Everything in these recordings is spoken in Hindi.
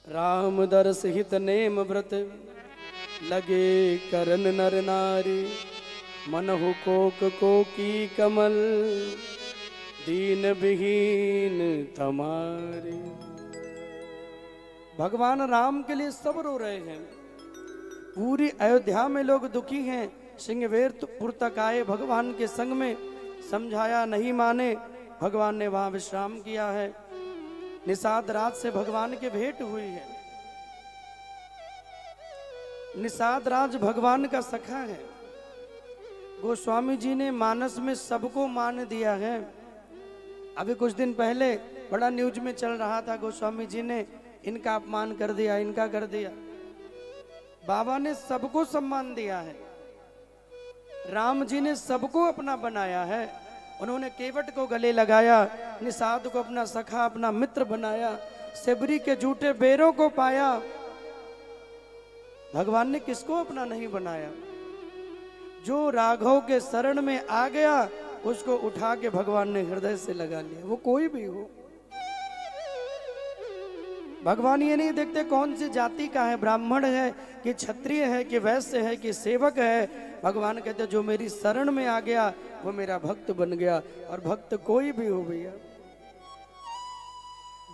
राम दरस हित नेम व्रत लगे करन नर नारी। मनहु कोक कोकी कमल दीन विहीन तमारी। भगवान राम के लिए सब रो रहे हैं। पूरी अयोध्या में लोग दुखी हैं। सिंहवेरपुर तक आए भगवान के संग में, समझाया नहीं माने। भगवान ने वहां विश्राम किया है। निषाद राज से भगवान की भेंट हुई है। निषाद राज भगवान का सखा है। गोस्वामी जी ने मानस में सबको मान दिया है। अभी कुछ दिन पहले बड़ा न्यूज में चल रहा था, गोस्वामी जी ने इनका अपमान कर दिया, इनका कर दिया। बाबा ने सबको सम्मान दिया है। राम जी ने सबको अपना बनाया है। उन्होंने केवट को गले लगाया, निषाद को अपना सखा, अपना मित्र बनाया, सेबरी के झूठे बेरों को पाया। भगवान ने किसको अपना नहीं बनाया? जो राघव के शरण में आ गया उसको उठा के भगवान ने हृदय से लगा लिया, वो कोई भी हो। भगवान ये नहीं देखते कौन सी जाति का है, ब्राह्मण है कि क्षत्रिय है कि वैश्य है कि सेवक है। भगवान कहते जो मेरी शरण में आ गया वो मेरा भक्त बन गया। और भक्त कोई भी हो भैया,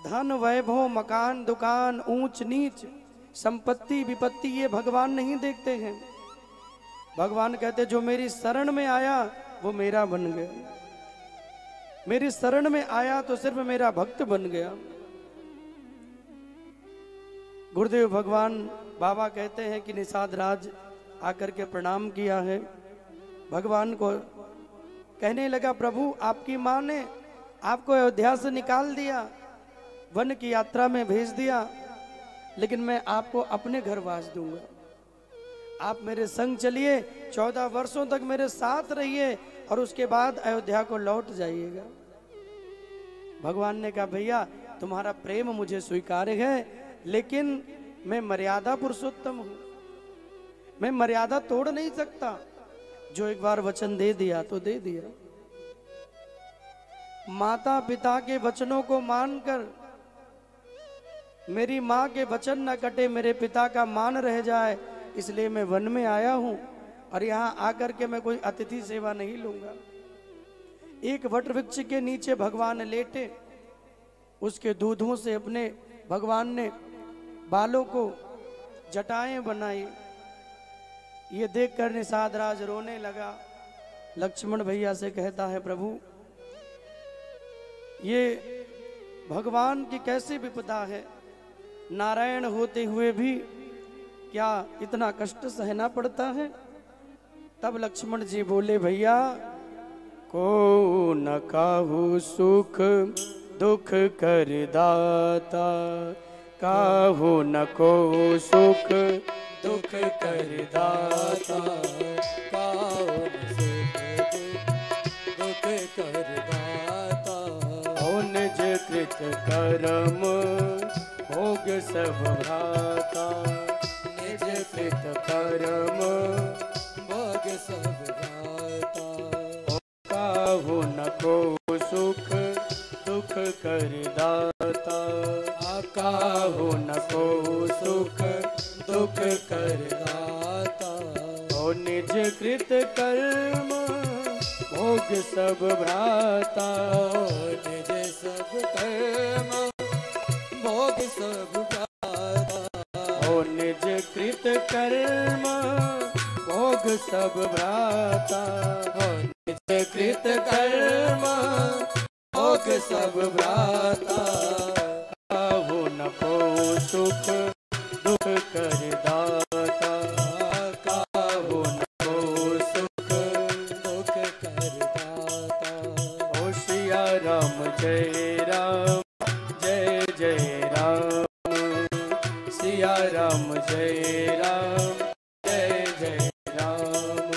धन वैभव मकान दुकान ऊंच नीच संपत्ति विपत्ति ये भगवान नहीं देखते हैं। भगवान कहते जो मेरी शरण में आया वो मेरा बन गया। मेरी शरण में आया तो सिर्फ मेरा भक्त बन गया। गुरुदेव भगवान बाबा कहते हैं कि निषाद राज आकर के प्रणाम किया है। भगवान को कहने लगा, प्रभु आपकी माँ ने आपको अयोध्या से निकाल दिया, वन की यात्रा में भेज दिया, लेकिन मैं आपको अपने घर वास दूंगा। आप मेरे संग चलिए, 14 वर्षों तक मेरे साथ रहिए और उसके बाद अयोध्या को लौट जाइएगा। भगवान ने कहा, भैया तुम्हारा प्रेम मुझे स्वीकार्य है, लेकिन मैं मर्यादा पुरुषोत्तम हूं, मैं मर्यादा तोड़ नहीं सकता। जो एक बार वचन दे दिया तो दे दिया। माता पिता के वचनों को मानकर, मेरी माँ के वचन न कटे, मेरे पिता का मान रह जाए, इसलिए मैं वन में आया हूं और यहाँ आकर के मैं कोई अतिथि सेवा नहीं लूंगा। एक वट वृक्ष के नीचे भगवान लेटे, उसके दूधों से अपने भगवान ने बालों को जटाएं बनाई। ये देखकर निषाद राज रोने लगा। लक्ष्मण भैया से कहता है, प्रभु ये भगवान की कैसी विपदा है, नारायण होते हुए भी क्या इतना कष्ट सहना पड़ता है। तब लक्ष्मण जी बोले, भैया को न काहू सुख दुख कर दाता, काहू न को सुख दुख कर दाता, काहू सुख दुख कर दाता। ओ निज कृत कर्म भोग सब भ्राता, निज कृत कर्म भोग सब भ्राता। काहू न को सुख दुख कर दाता, काहू न को सुख दुख कर दाता। ओ निज कृत कर्म भोग सब भ्राता, निज सब कर्म भोग सब भ्राता। ओ निज कृत कर्म भोग सब भ्राता, ओ निज कृत कर्म भोग सब भ्राता। काहू न को सुख दुख कर दाता, काहू न को सुख दुख कर दाता। ओ सिया राम जय राम जय जय राम, सिया राम जय राम जय जय राम,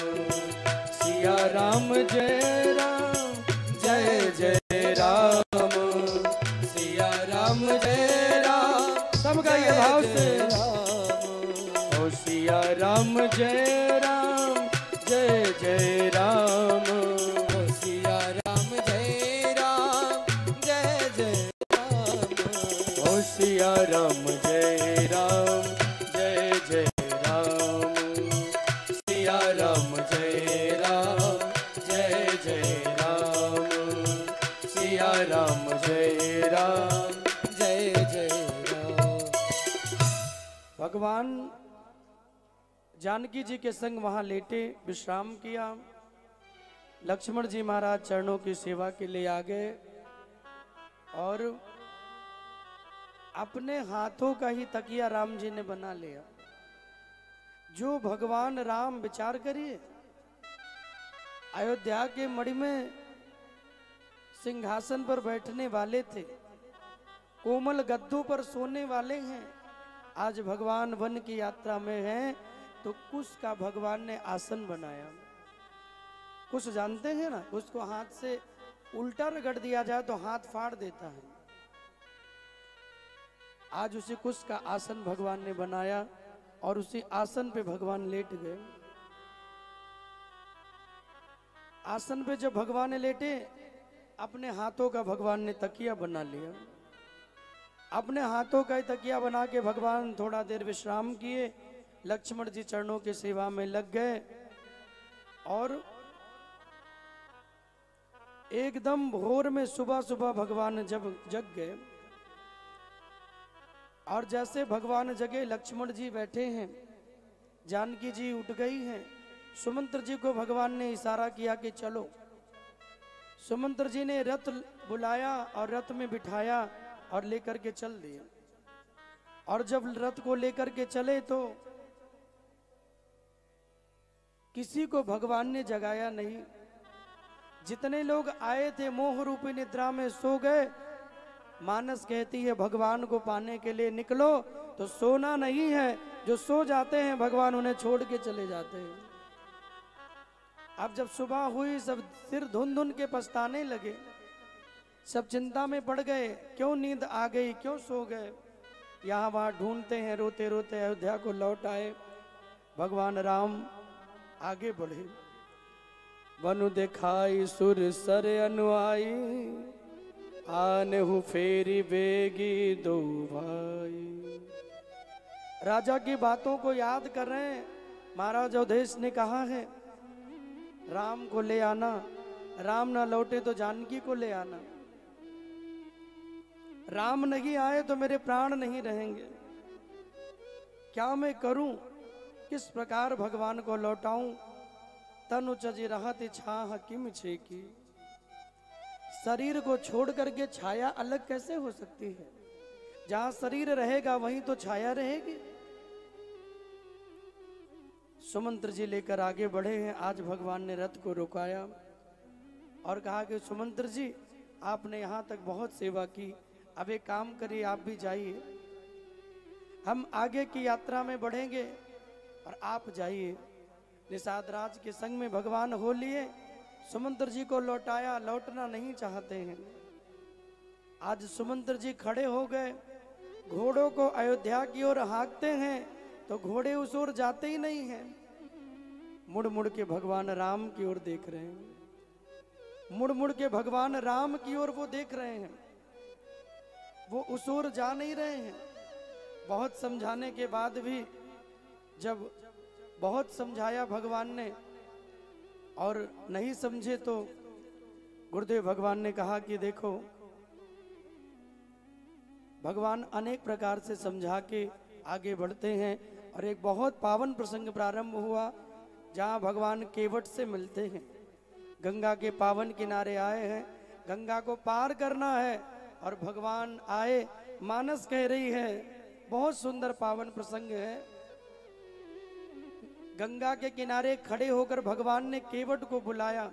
सिया राम जय राम जय जय राम, सिया राम जय राम। सबका ये भाव से, ओ सिया राम जय राम जय जय राम, ओ सिया राम जय राम जय जय राम, ओ सिया राम जय भगवान जानकी जी के संग वहां लेटे विश्राम किया। लक्ष्मण जी महाराज चरणों की सेवा के लिए आ गए और अपने हाथों का ही तकिया राम जी ने बना लिया। जो भगवान राम, विचार करिए, अयोध्या के मणि में सिंहासन पर बैठने वाले थे, कोमल गद्दों पर सोने वाले हैं, आज भगवान वन की यात्रा में हैं तो कुश का भगवान ने आसन बनाया। कुश जानते हैं ना, उसको हाथ से उल्टा रगड़ दिया जाए तो हाथ फाड़ देता है। आज उसी कुश का आसन भगवान ने बनाया और उसी आसन पे भगवान लेट गए। आसन पे जब भगवान लेटे, अपने हाथों का भगवान ने तकिया बना लिया। अपने हाथों का ही तकिया बना के भगवान थोड़ा देर विश्राम किए। लक्ष्मण जी चरणों की सेवा में लग गए और एकदम भोर में सुबह सुबह भगवान जब जग गए और जैसे भगवान जगे, लक्ष्मण जी बैठे हैं, जानकी जी उठ गई हैं। सुमंत्र जी को भगवान ने इशारा किया कि चलो। सुमंत्र जी ने रथ बुलाया और रथ में बिठाया और लेकर के चल दिए। और जब रथ को लेकर के चले तो किसी को भगवान ने जगाया नहीं। जितने लोग आए थे मोह रूपी निद्रा में सो गए। मानस कहती है भगवान को पाने के लिए निकलो तो सोना नहीं है, जो सो जाते हैं भगवान उन्हें छोड़ के चले जाते हैं। अब जब सुबह हुई, सब सिर धुन धुन के पछताने लगे, सब चिंता में पड़ गए, क्यों नींद आ गई, क्यों सो गए। यहाँ वहां ढूंढते हैं, रोते रोते अयोध्या को लौट आए। भगवान राम आगे बढ़े। वनु दिखाई सुर सर अनुआई, आनहु फेरी बेगी दो भाई। राजा की बातों को याद कर रहे हैं। महाराज अवधेश ने कहा है राम को ले आना, राम ना लौटे तो जानकी को ले आना। राम नहीं आए तो मेरे प्राण नहीं रहेंगे। क्या मैं करूं, किस प्रकार भगवान को लौटाऊं। तनु चजी रहत छाह किम छे की। शरीर को छोड़ करके छाया अलग कैसे हो सकती है। जहां शरीर रहेगा वहीं तो छाया रहेगी। सुमंत्र जी लेकर आगे बढ़े हैं। आज भगवान ने रथ को रुकाया और कहा कि सुमंत्र जी, आपने यहाँ तक बहुत सेवा की, अब एक काम करिए, आप भी जाइए, हम आगे की यात्रा में बढ़ेंगे और आप जाइए। निषाद राज के संग में भगवान हो लिए। सुमंत्र जी को लौटाया, लौटना नहीं चाहते हैं। आज सुमंत्र जी खड़े हो गए, घोड़ों को अयोध्या की ओर हाँकते हैं तो घोड़े उस ओर जाते ही नहीं हैं। मुड़ मुड़ के भगवान राम की ओर देख रहे हैं। मुड़ मुड़ के भगवान राम की ओर वो देख रहे हैं, वो उस ओर जा नहीं रहे हैं। बहुत समझाने के बाद भी, जब बहुत समझाया भगवान ने और नहीं समझे तो गुरुदेव भगवान ने कहा कि देखो, भगवान अनेक प्रकार से समझा के आगे बढ़ते हैं। और एक बहुत पावन प्रसंग प्रारंभ हुआ जहां भगवान केवट से मिलते हैं। गंगा के पावन किनारे आए हैं, गंगा को पार करना है और भगवान आए। मानस कह रही है, बहुत सुंदर पावन प्रसंग है। गंगा के किनारे खड़े होकर भगवान ने केवट को बुलाया।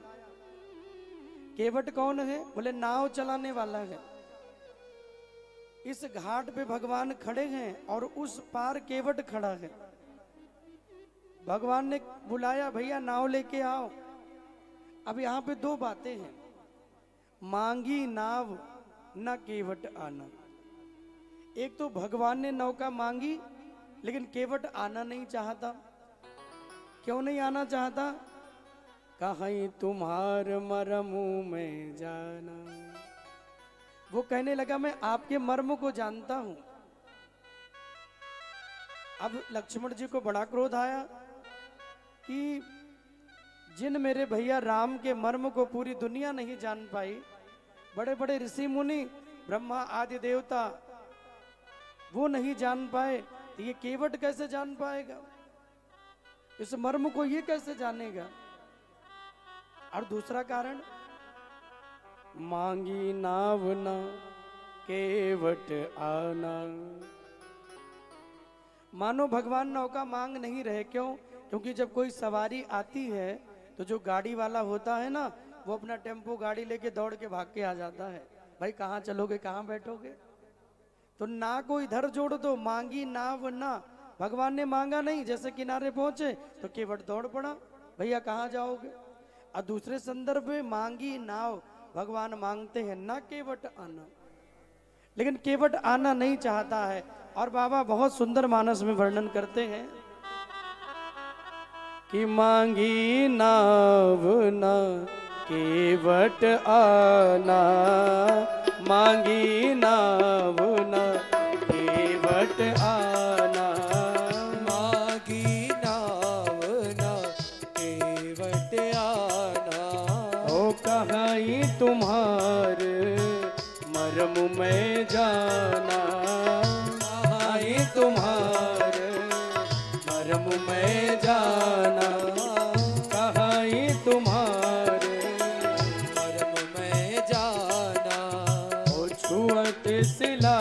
केवट कौन है? बोले नाव चलाने वाला है। इस घाट पे भगवान खड़े हैं और उस पार केवट खड़ा है। भगवान ने बुलाया, भैया नाव लेके आओ। अब यहाँ पे दो बातें हैं, मांगी नाव न केवट आना। एक तो भगवान ने नौका मांगी लेकिन केवट आना नहीं चाहता। क्यों नहीं आना चाहता? कहीं तुम्हार मरमू में जाना। वो कहने लगा मैं आपके मर्म को जानता हूं। अब लक्ष्मण जी को बड़ा क्रोध आया कि जिन मेरे भैया राम के मर्म को पूरी दुनिया नहीं जान पाई, बड़े बड़े ऋषि मुनि, ब्रह्मा आदि देवता, वो नहीं जान पाए, तो ये केवट कैसे जान पाएगा, इस मर्म को ये कैसे जानेगा। और दूसरा कारण, मांगी नाव ना केवट आना। मानो भगवान नौका मांग नहीं रहे, क्यों? क्योंकि जब कोई सवारी आती है तो जो गाड़ी वाला होता है ना, वो अपना टेम्पो गाड़ी लेके दौड़ के भाग के आ जाता है, भाई कहाँ चलोगे, कहाँ बैठोगे। तो ना को इधर जोड़ दो, मांगी नाव ना, भगवान ने मांगा नहीं, जैसे किनारे पहुंचे तो केवट दौड़ पड़ा, भैया कहाँ जाओगे। और दूसरे संदर्भ में मांगी नाव, भगवान मांगते हैं ना केवट आना, लेकिन केवट आना नहीं चाहता है। और बाबा बहुत सुंदर मानस में वर्णन करते हैं कि मांगी नाव ना केवट आना, मांगी नाव ना केवट आना, मांगी नाव ना केवट आना। ओ कहीं तुम्हार मरम में जाना, कहीं तुम्हार मरम में जाना, कहीं तुम्हार मरम में जाना। ओ छुअत सिला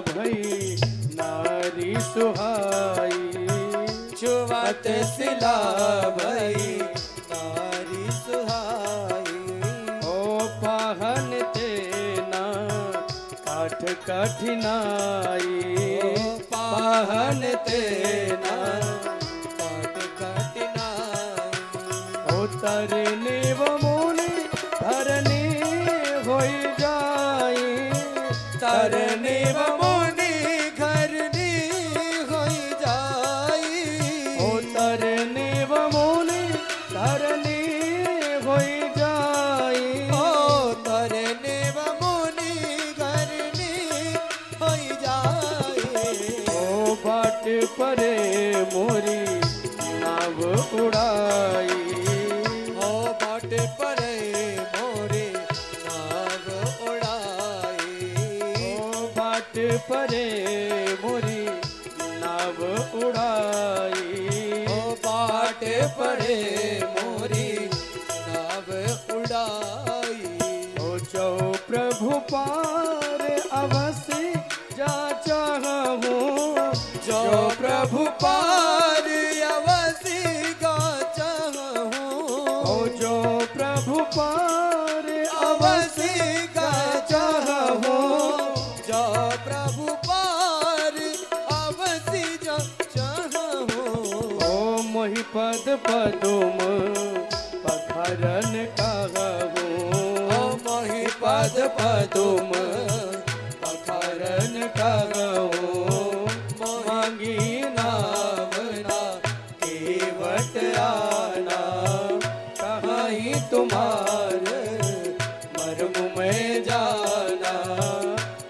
भई नारी सुहाई, छुअत सिला भई नारी सुहाई। ओ पाहन तेना काठ कठिनाई, पाहन तेना काट कठिनाई। ओ तरनी व मुनि धरनी होई जाई, तरनी व मुनि घरनी होई जाई। ओ तरनी व मुनि धरनी होई जाई। ओ तरनी व मुनि घरनी होई जाई। ओ बाट परे मोरी नाव उड़ाई, ओ बाट परे मोरे नाव उड़ाई। ओ बाट परे मोरी नाव उड़ाई। ओ बाट परे मोरी नाव उड़ाई। ओ जो प्रभु पार अवश्य जा चाहूं, जो प्रभु पार अवसि गा चाहूं। ओ जो प्रभु पार अवसि गा चाहूं। जो प्रभु पार अवसि जा चाहूं। ओ मोहि पद पदुम पखरन कहूं, ओ मोहि पद पदुम पखरन कहूं। मांगी नाव ना केवट आना, कहीं तुम्हार मरम में जाना,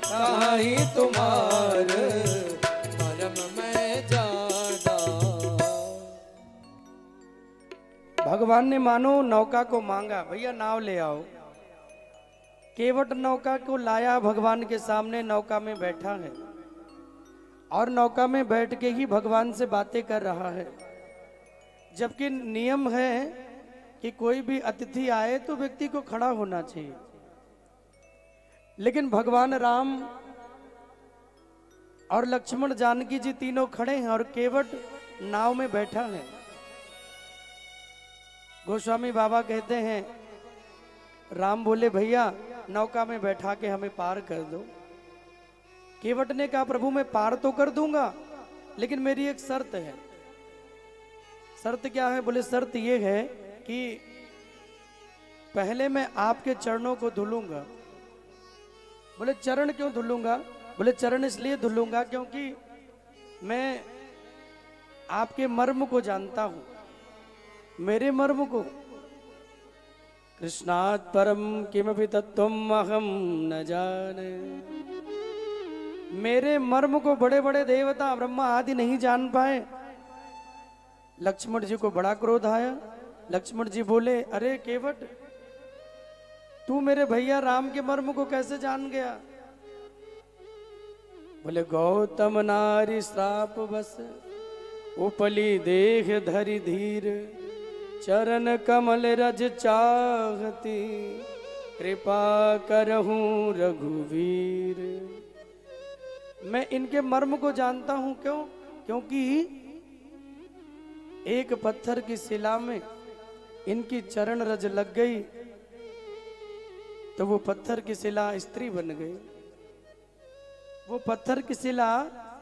कहीं तुम्हार मरम में जाना। भगवान ने मानो नौका को मांगा, भैया नाव ले आओ। केवट नौका को लाया, भगवान के सामने नौका में बैठा है और नौका में बैठ के ही भगवान से बातें कर रहा है। जबकि नियम है कि कोई भी अतिथि आए तो व्यक्ति को खड़ा होना चाहिए, लेकिन भगवान राम और लक्ष्मण जानकी जी तीनों खड़े हैं और केवट नाव में बैठा है। गोस्वामी बाबा कहते हैं, राम बोले भैया नौका में बैठा के हमें पार कर दो। केवट ने कहा प्रभु मैं पार तो कर दूंगा, लेकिन मेरी एक शर्त है। शर्त क्या है? बोले शर्त ये है कि पहले मैं आपके चरणों को धुलूंगा। बोले चरण क्यों धुलूंगा? बोले चरण इसलिए धुलूंगा क्योंकि मैं आपके मर्म को जानता हूं, मेरे मर्म को। कृष्णात् परम किमपि तत्त्वम् अहम न जाने। मेरे मर्म को बड़े बड़े देवता ब्रह्मा आदि नहीं जान पाए। लक्ष्मण जी को बड़ा क्रोध आया। लक्ष्मण जी बोले अरे केवट, तू मेरे भैया राम के मर्म को कैसे जान गया? बोले गौतम नारी श्राप बस उपली देह धरि धीर, चरण कमल रज चाहती, कृपा करहूं रघुवीर। मैं इनके मर्म को जानता हूं, क्यों? क्योंकि एक पत्थर की शिला में इनकी चरण रज लग गई तो वो पत्थर की शिला स्त्री बन गई, वो पत्थर की शिला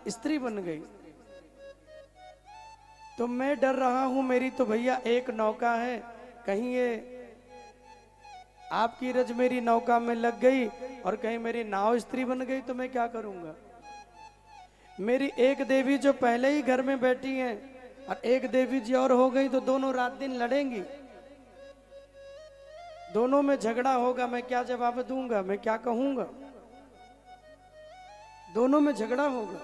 स्त्री बन गई। तो मैं डर रहा हूं, मेरी तो भैया एक नौका है, कहीं ये आपकी रज मेरी नौका में लग गई और कहीं मेरी नाव स्त्री बन गई तो मैं क्या करूंगा? मेरी एक देवी जो पहले ही घर में बैठी हैं और एक देवी जी और हो गई तो दोनों रात दिन लड़ेंगी, दोनों में झगड़ा होगा। मैं क्या जवाब दूंगा? मैं क्या कहूंगा? दोनों में झगड़ा होगा।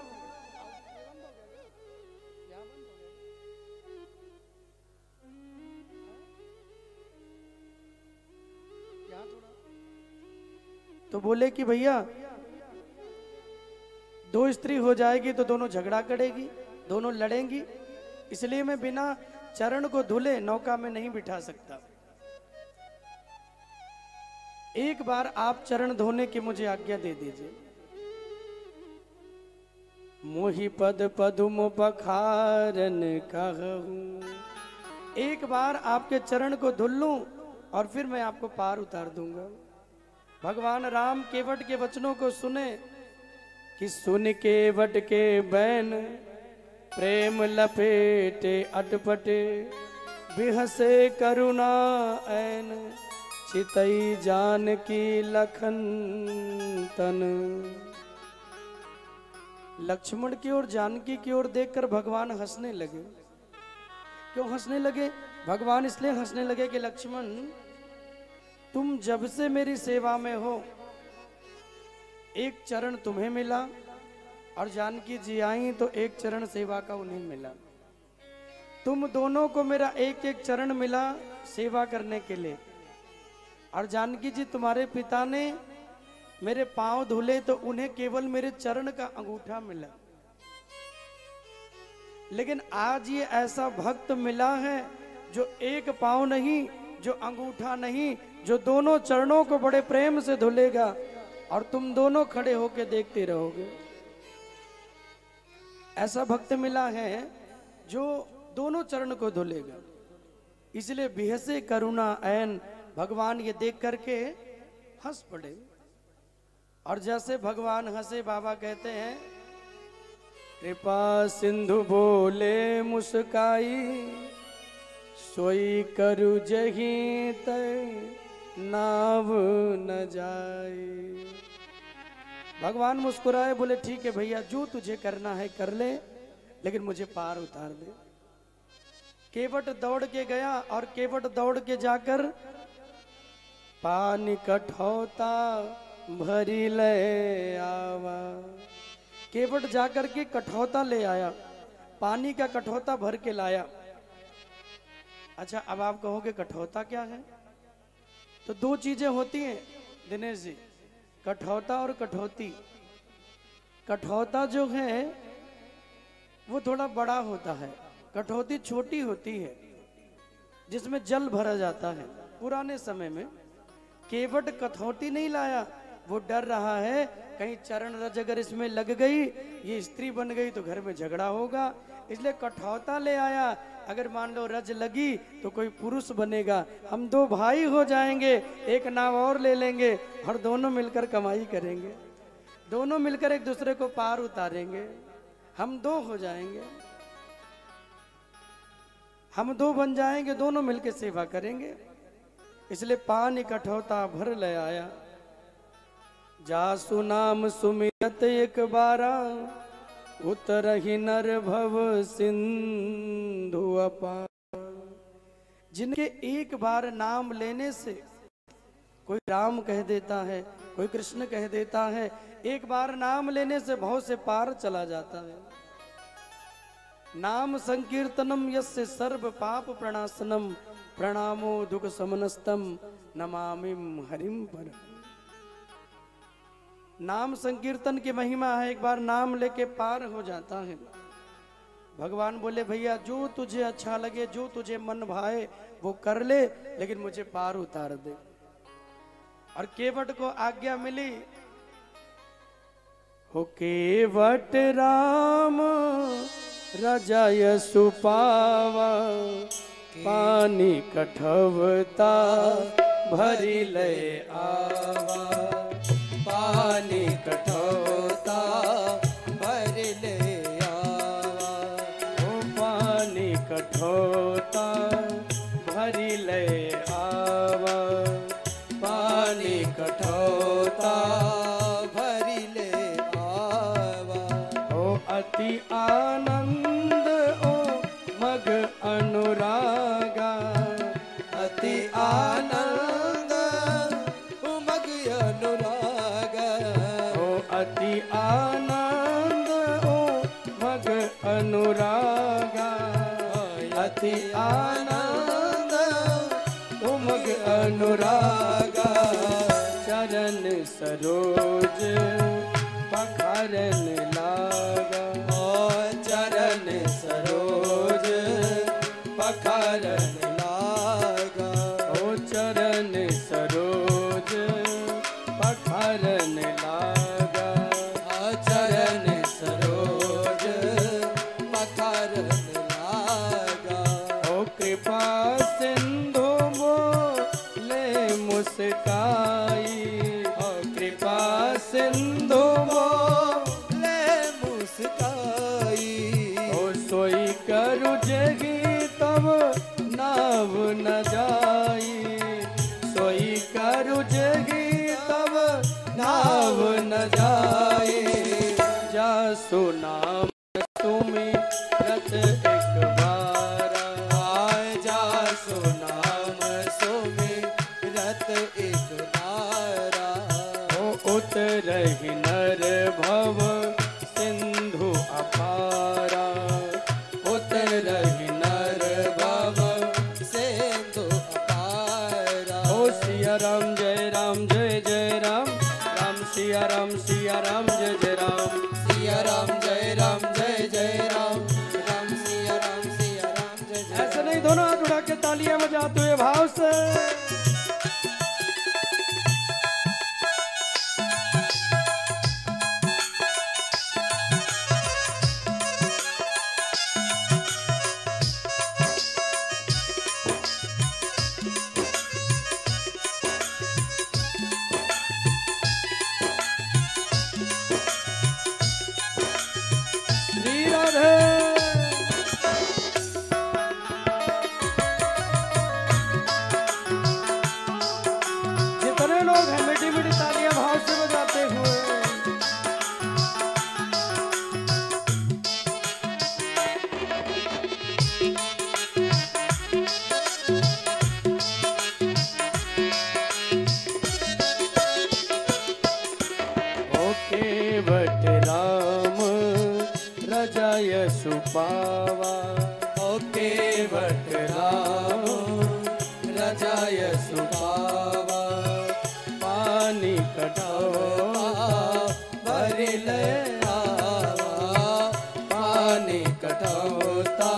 तो बोले कि भैया दो स्त्री हो जाएगी तो दोनों झगड़ा करेगी, दोनों लड़ेंगी, इसलिए मैं बिना चरण को धुले नौका में नहीं बिठा सकता। एक बार आप चरण धोने की मुझे आज्ञा दे दीजिए। मोहि पद पदुम पखारन कहूं, एक बार आपके चरण को धुल लूं और फिर मैं आपको पार उतार दूंगा। भगवान राम केवट के वचनों को सुने कि सुन केवट के बैन, प्रेम लपेटे अटपटे, बिहसे करुणा ऐन, चितई जानकी लखन तन। लक्ष्मण की ओर जानकी की ओर देखकर भगवान हंसने लगे। क्यों हंसने लगे? भगवान इसलिए हंसने लगे कि लक्ष्मण तुम जब से मेरी सेवा में हो, एक चरण तुम्हें मिला और जानकी जी आई तो एक चरण सेवा का उन्हें मिला। तुम दोनों को मेरा एक एक चरण मिला सेवा करने के लिए, और जानकी जी तुम्हारे पिता ने मेरे पांव धुले तो उन्हें केवल मेरे चरण का अंगूठा मिला। लेकिन आज ये ऐसा भक्त मिला है जो एक पांव नहीं, जो अंगूठा नहीं, जो दोनों चरणों को बड़े प्रेम से धुलेगा और तुम दोनों खड़े होकर देखते रहोगे। ऐसा भक्त मिला है जो दोनों चरण को धुलेगा। इसलिए बिहसे करुणा ऐन, भगवान ये देख करके हंस पड़े। और जैसे भगवान हंसे, बाबा कहते हैं कृपा सिंधु बोले मुस्काई, सोई करु जही तय नाव न जाए। भगवान मुस्कुराए, बोले ठीक है भैया, जो तुझे करना है कर ले, लेकिन मुझे पार उतार दे। केवट दौड़ के गया और केवट दौड़ के जाकर पानी कठौता भरी ले आवा। केवट जाकर के कठौता ले आया, पानी का कठौता भर के लाया। अच्छा, अब आप कहोगे कठौता क्या है? तो दो चीजें होती हैं दिनेश जी, कठौता और कठौती। कठौता जो है वो थोड़ा बड़ा होता है, कठौती छोटी होती है जिसमें जल भरा जाता है। पुराने समय में केवट कठौती नहीं लाया, वो डर रहा है कहीं चरण रज अगर इसमें लग गई, ये स्त्री बन गई तो घर में झगड़ा होगा, इसलिए कठौता ले आया। अगर मान लो रज लगी तो कोई पुरुष बनेगा, हम दो भाई हो जाएंगे, एक नाव और ले लेंगे और दोनों मिलकर कमाई करेंगे, दोनों मिलकर एक दूसरे को पार उतारेंगे, हम दो हो जाएंगे, हम दो बन जाएंगे, दोनों मिलकर सेवा करेंगे। इसलिए पानी कठौता भर ले आया। जासु नाम सुमिरत एक बारा, उतरहि नर भव सिंधु अपार। जिनके एक बार नाम लेने से कोई राम कह देता है, कोई कृष्ण कह देता है, एक बार नाम लेने से भव से पार चला जाता है। नाम संकीर्तनम यस्य सर्व पाप प्रणाशनम, प्रणामो दुख समनस्तम, नमामिम हरिम पर। नाम संकीर्तन की महिमा है, एक बार नाम लेके पार हो जाता है। भगवान बोले भैया जो तुझे अच्छा लगे, जो तुझे मन भाए वो कर ले, लेकिन मुझे पार उतार दे। और केवट को आज्ञा मिली, हो केवट राम राजा सुपावा, पानी कठवता भरी ले आवा, पानी कठोता भर ले आवा, ओ पानी कठोता भरी ले आवा, पानी कठोता भर ले आवा। ओ अति आनंद ओ मग अनुरागा, अति आनंद उमग अनुराग, ओ अति आनंद ओ मग अनुरागा, अति आनंद उमग अनुरागा, चरण सरोज पखारन लागा, चरण सरोज पखारन लागा, ओ चरण सरोज पखारन लागा, चरण सरोज पखारन लागा। ओ कृपा सिंधु मोले मुस्काई, ओ कृपा सिंधु मोले मुस्काई, ओ सोई करु जगी तब नाव न जाई, सोई करु जगी तब नाव न जाई, जा सुनाम तुम्हें रत एक बारा, जा सुनाम सुमिरत एक बारा, ओ उतरहि नर भव सिंधु अपारा, उतरहि नर भव सिंधु अपारा। ओ सिया राम जय राम जय जय राम, राम सिया राम जय जय राम, सिया राम जय जय राम, राम सिया राम जय जय। ऐसे नहीं, दोनों हाथ उठा के तालियां बजाते हुए भाव से। श्री राधे। जितने लोग हैं मीठी मीठी तालियां भाव से बजाते हुए, ओ केवट राम रजाय सुपावा, ओ केवट राम रजाय सुपावा, पानी कठोता भर ले आवा, पानी कठोता